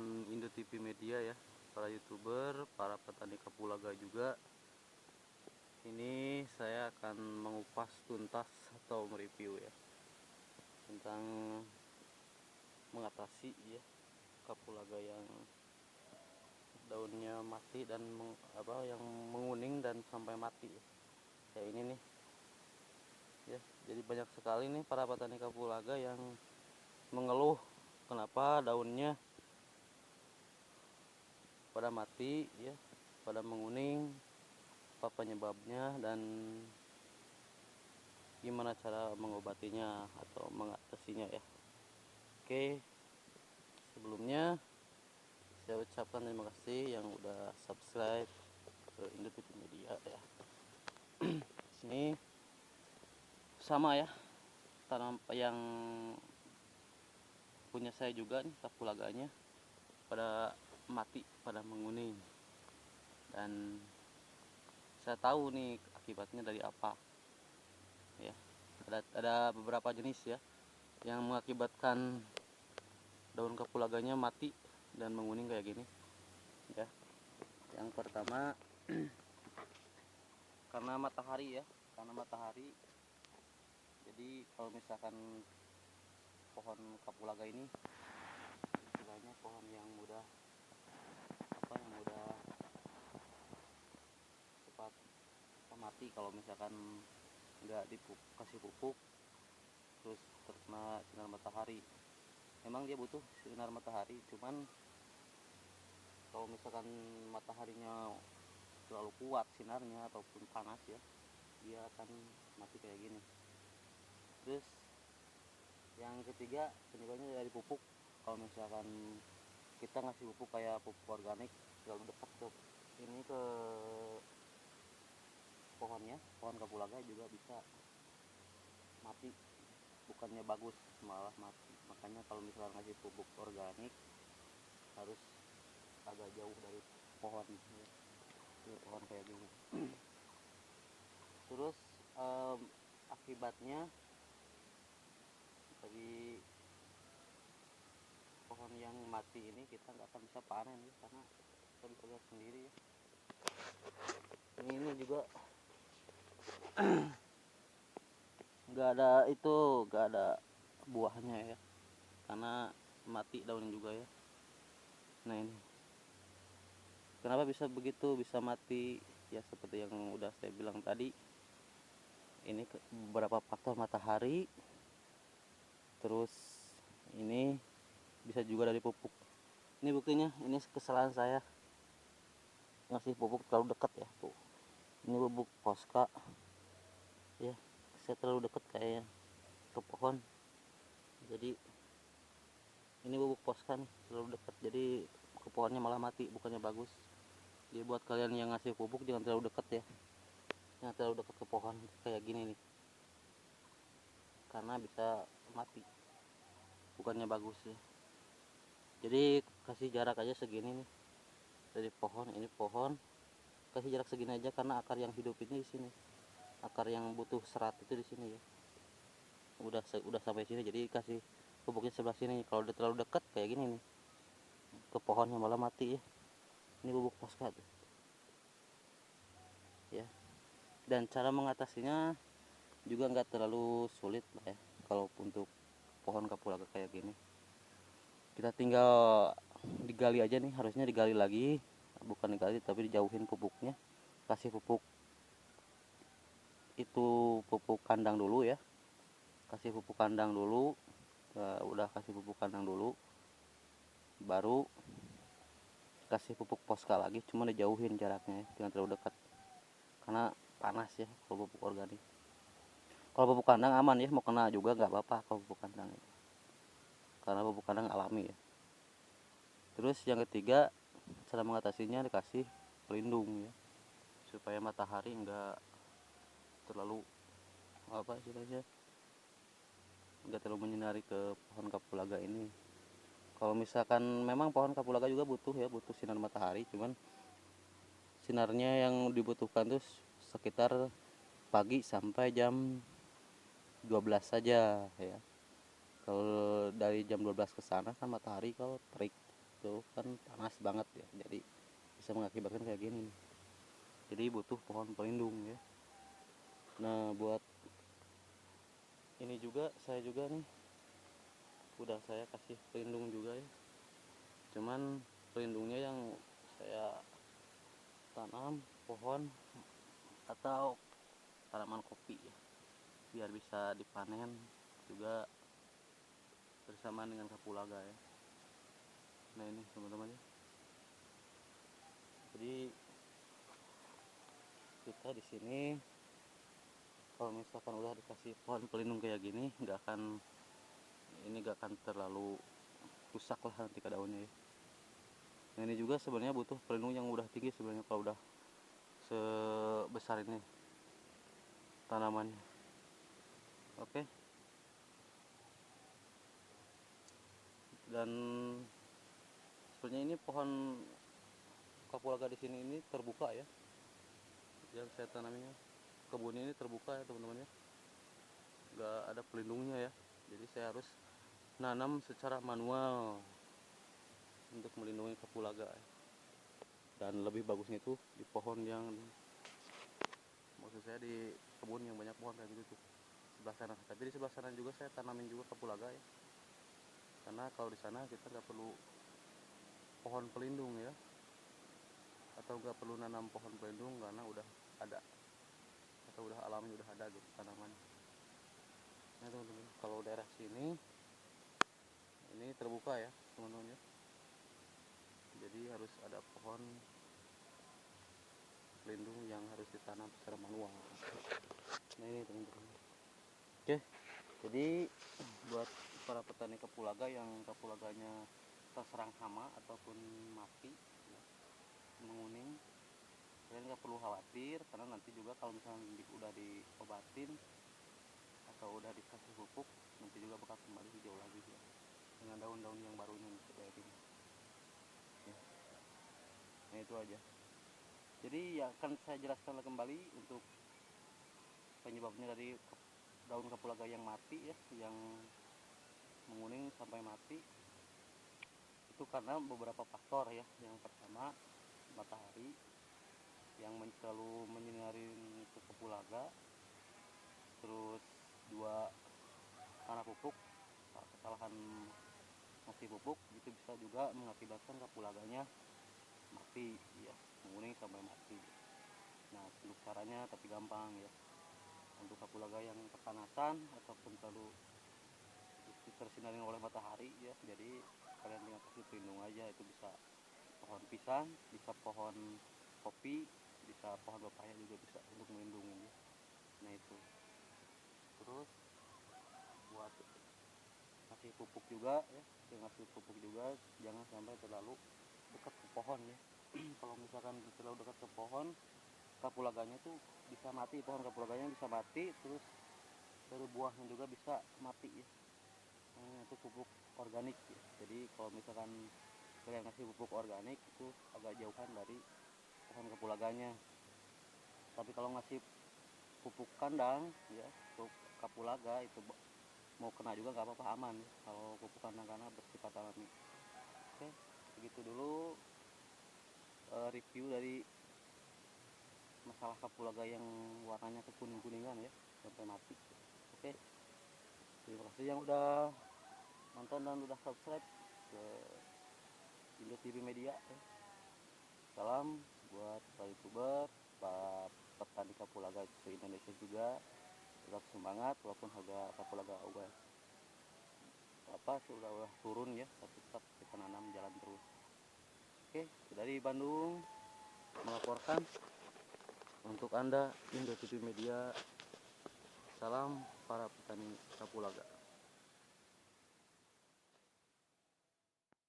dengan Indo TV Media ya, para YouTuber, para petani kapulaga juga. Ini saya akan mengupas tuntas atau mereview ya tentang mengatasi ya kapulaga yang daunnya mati dan yang menguning dan sampai mati ya. Kayak ini nih ya. Jadi banyak sekali nih para petani kapulaga yang mengeluh kenapa daunnya pada mati ya, pada menguning, apa penyebabnya dan gimana cara mengobatinya atau mengatasinya ya. Oke, sebelumnya saya ucapkan terima kasih yang udah subscribe ke Indo TV Media ya. Sini sama ya, tanam yang punya saya juga nih kapulaganya pada mati, pada menguning, dan saya tahu nih akibatnya dari apa ya. Ada beberapa jenis ya yang mengakibatkan daun kapulaganya mati dan menguning kayak gini ya. Yang pertama karena matahari ya, karena matahari. Jadi kalau misalkan pohon kapulaga ini istilahnya pohon yang mudah cepat mati kalau misalkan nggak dikasih pupuk terus terkena sinar matahari. Memang dia butuh sinar matahari, cuman kalau misalkan mataharinya terlalu kuat sinarnya ataupun panas ya, dia akan mati kayak gini. Terus yang ketiga penyebabnya dari pupuk. Kalau misalkan kita ngasih pupuk kayak pupuk organik terlalu dekat ke pohonnya, pohon kapulaga juga bisa mati, bukannya bagus malah mati. Makanya kalau misalkan ngasih pupuk organik harus agak jauh dari pohon ya. Pohon kayak gini. Terus akibatnya dari pohon yang mati ini kita nggak akan bisa panen ya, karena kita bisa lihat sendiri ya. Ini juga nggak ada buahnya ya, karena mati daunnya juga ya. Nah ini kenapa bisa begitu, bisa mati ya, seperti yang udah saya bilang tadi. Ini beberapa faktor matahari, terus ini bisa juga dari pupuk. Ini buktinya, ini kesalahan saya ngasih pupuk terlalu dekat ya tuh. Ini bubuk Posca ya, saya terlalu dekat kayaknya ke pohon. Jadi ini bubuk Posca nih terlalu dekat, jadi ke pohonnya malah mati, bukannya bagus. Jadi buat kalian yang ngasih pupuk jangan terlalu dekat ya, jangan terlalu dekat ke pohon kayak gini nih, karena bisa mati, bukannya bagus ya. Jadi kasih jarak aja segini nih dari pohon. Ini pohon kasih jarak segini aja, karena akar yang hidup ini di sini, akar yang butuh serat itu di sini ya. Udah sampai sini, jadi kasih pupuknya sebelah sini. Kalau udah terlalu dekat kayak gini nih ke pohonnya malah mati ya. Ini bubuk Posca tuh ya. Dan cara mengatasinya juga nggak terlalu sulit lah ya. Kalau untuk pohon kapulaga kayak gini, kita tinggal digali aja nih, harusnya digali lagi, bukan digali tapi dijauhin pupuknya. Kasih pupuk itu pupuk kandang dulu ya, kasih pupuk kandang dulu. Udah kasih pupuk kandang dulu, baru kasih pupuk Posca lagi, cuma dijauhin jaraknya, jangan terlalu dekat karena panas ya kalau pupuk organik. Kalau pupuk kandang aman ya, mau kena juga nggak apa-apa kalau pupuk kandang ya, karena pupuk kandang alami ya. Terus yang ketiga, cara mengatasinya dikasih pelindung ya, supaya matahari nggak terlalu nggak terlalu menyinari ke pohon kapulaga ini. Kalau misalkan memang pohon kapulaga juga butuh sinar matahari, cuman sinarnya yang dibutuhkan tuh sekitar pagi sampai jam 12 saja ya. Kalau dari jam 12 ke sana kan matahari kalau terik, itu kan panas banget ya, jadi bisa mengakibatkan kayak gini nih. Jadi butuh pohon pelindung ya. Nah buat ini juga saya juga nih udah saya kasih pelindung juga ya, cuman pelindungnya yang saya tanam pohon atau tanaman kopi ya, biar bisa dipanen juga bersamaan dengan kapulaga ya. Nah ini teman-teman ya, jadi kita di sini kalau misalkan udah dikasih pohon pelindung kayak gini nggak akan terlalu rusak lah nanti ke daunnya ya. Nah ini juga sebenarnya butuh pelindung yang udah tinggi sebenarnya kalau udah sebesar ini tanamannya. Oke. Dan sebenarnya ini pohon kapulaga di sini ini terbuka ya, yang saya tanaminya. Kebun ini terbuka ya teman-teman ya, nggak ada pelindungnya ya, jadi saya harus nanam secara manual untuk melindungi kapulaga ya. Dan lebih bagusnya itu di pohon yang, maksud saya di kebun yang banyak pohon kayak gitu tuh sebelah sana. Tapi di sebelah sana juga saya tanamin juga kapulaga ya, karena kalau di sana kita nggak perlu pohon pelindung ya, atau nggak perlu nanam pohon pelindung karena udah ada, atau udah alamnya udah ada gitu tanaman. Nah teman-teman, kalau daerah sini ini terbuka ya teman-teman ya, jadi harus ada pohon pelindung yang harus ditanam secara manual. Nah ini teman-teman. Oke, jadi buat para petani kapulaga yang kapulaganya terserang hama ataupun mati ya, menguning, kalian nggak perlu khawatir, karena nanti juga kalau misalnya udah diobatin atau udah dikasih pupuk, nanti juga bakal kembali hijau lagi ya, dengan daun-daun yang barunya kayak gini ya. Nah itu aja, jadi ya akan saya jelaskan kembali untuk penyebabnya dari daun kapulaga yang mati ya, yang menguning sampai mati. Itu karena beberapa faktor ya. Yang pertama, matahari yang terlalu menyinari ke kapulaga. Terus dua, karena pupuk, kesalahan ngasih pupuk itu bisa juga mengakibatkan kapulaganya mati ya, menguning sampai mati. Nah untuk caranya tapi gampang ya, untuk kapulaga yang kepanasan ataupun terlalu tersinari oleh matahari ya, jadi kalian tinggal kasih pelindung aja. Itu bisa pohon pisang, bisa pohon kopi, bisa pohon pepaya juga bisa untuk melindungi ya. Nah itu, terus buat ngasih pupuk juga ya, ngasih pupuk juga jangan sampai terlalu dekat ke pohon ya. Kalau misalkan terlalu dekat ke pohon, kapulaganya tuh bisa mati, pohon kapulaganya bisa mati, terus dari buahnya juga bisa mati ya. Nah, itu pupuk organik ya. Jadi kalau misalkan kalian ngasih pupuk organik itu agak jauhan dari pohon kapulaganya. Tapi kalau ngasih pupuk kandang ya untuk kapulaga itu mau kena juga nggak apa-apa, aman ya, kalau pupuk kandang karena bersifat alami. Oke, begitu dulu review dari masalah kapulaga yang warnanya kekuning-kuningan ya sampai mati. Oke, terima kasih yang udah nonton dan udah subscribe ke Indo TV Media ya. Salam buat para youtuber, para petani kapulaga di Indonesia juga. Tetap semangat walaupun harga kapulaga sudah turun ya, tapi tetap kita nanam jalan terus. Oke, dari Bandung melaporkan untuk Anda Indo TV Media. Salam para petani kapulaga.